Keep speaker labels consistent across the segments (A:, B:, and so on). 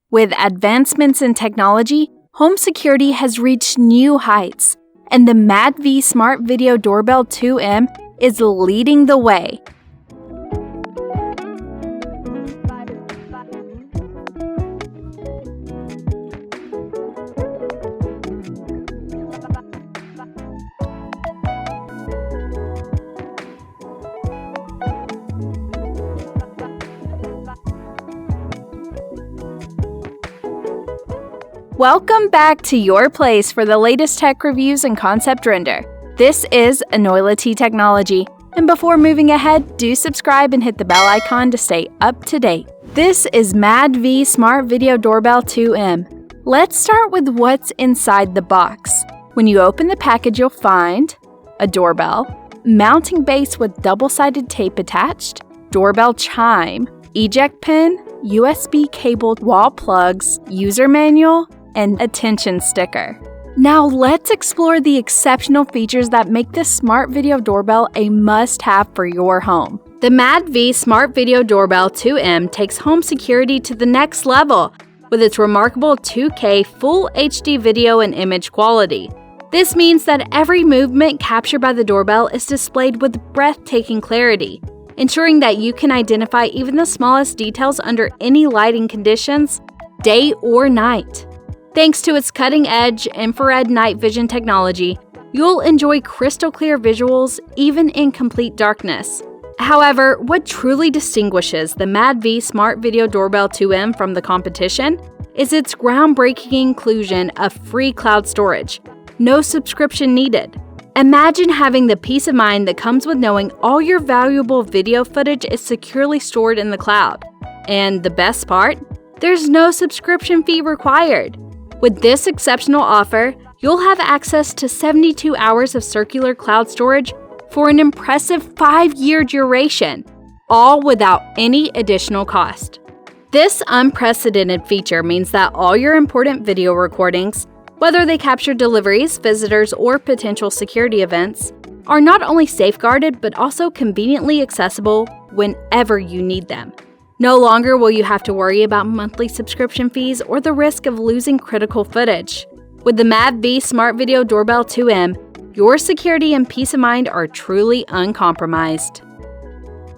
A: With advancements in technology, home security has reached new heights, and the MadV Smart Video Doorbell 2M is leading the way. Welcome back to your place for the latest tech reviews and concept render. This is Enoylity Technology, and before moving ahead, do subscribe and hit the bell icon to stay up to date. This is MadV Smart Video Doorbell 2M. Let's start with what's inside the box. When you open the package, you'll find a doorbell, mounting base with double-sided tape attached, doorbell chime, eject pin, USB cabled wall plugs, user manual, and attention sticker. Now let's explore the exceptional features that make this smart video doorbell a must-have for your home. The MadV Smart Video Doorbell 2M takes home security to the next level with its remarkable 2K Full HD video and image quality. This means that every movement captured by the doorbell is displayed with breathtaking clarity, ensuring that you can identify even the smallest details under any lighting conditions, day or night. Thanks to its cutting-edge infrared night vision technology, you'll enjoy crystal-clear visuals even in complete darkness. However, what truly distinguishes the MadV Smart Video Doorbell 2M from the competition is its groundbreaking inclusion of free cloud storage. No subscription needed. Imagine having the peace of mind that comes with knowing all your valuable video footage is securely stored in the cloud. And the best part? There's no subscription fee required. With this exceptional offer, you'll have access to 72 hours of circular cloud storage for an impressive 5-year duration, all without any additional cost. This unprecedented feature means that all your important video recordings, whether they capture deliveries, visitors, or potential security events, are not only safeguarded but also conveniently accessible whenever you need them. No longer will you have to worry about monthly subscription fees or the risk of losing critical footage. With the MadV Smart Video Doorbell 2M, your security and peace of mind are truly uncompromised.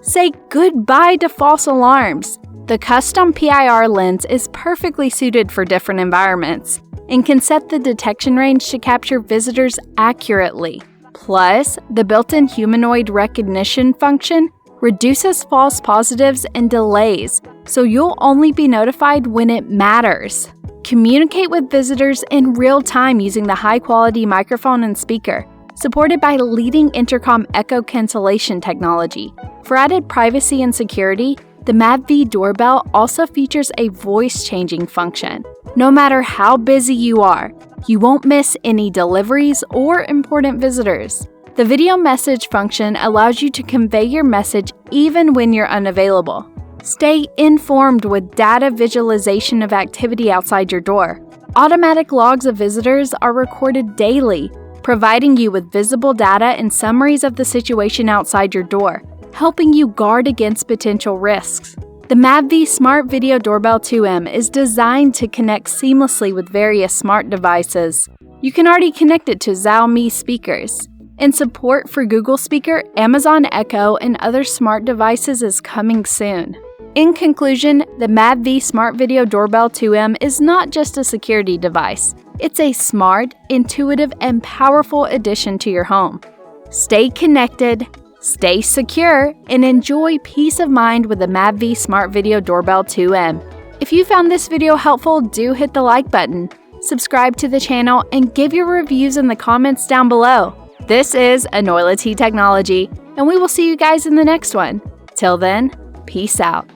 A: Say goodbye to false alarms. The custom PIR lens is perfectly suited for different environments and can set the detection range to capture visitors accurately. Plus, the built-in humanoid recognition function reduces false positives and delays, so you'll only be notified when it matters. Communicate with visitors in real time using the high-quality microphone and speaker, supported by leading intercom echo cancellation technology. For added privacy and security, the MadV doorbell also features a voice-changing function. No matter how busy you are, you won't miss any deliveries or important visitors. The video message function allows you to convey your message even when you're unavailable. Stay informed with data visualization of activity outside your door. Automatic logs of visitors are recorded daily, providing you with visible data and summaries of the situation outside your door, helping you guard against potential risks. The MadV Smart Video Doorbell 2M is designed to connect seamlessly with various smart devices. You can already connect it to Xiaomi speakers. And support for Google Speaker, Amazon Echo, and other smart devices is coming soon. In conclusion, the MadV Smart Video Doorbell 2M is not just a security device. It's a smart, intuitive, and powerful addition to your home. Stay connected, stay secure, and enjoy peace of mind with the MadV Smart Video Doorbell 2M. If you found this video helpful, do hit the like button, subscribe to the channel, and give your reviews in the comments down below. This is Enoylity Technology, and we will see you guys in the next one. Till then, peace out.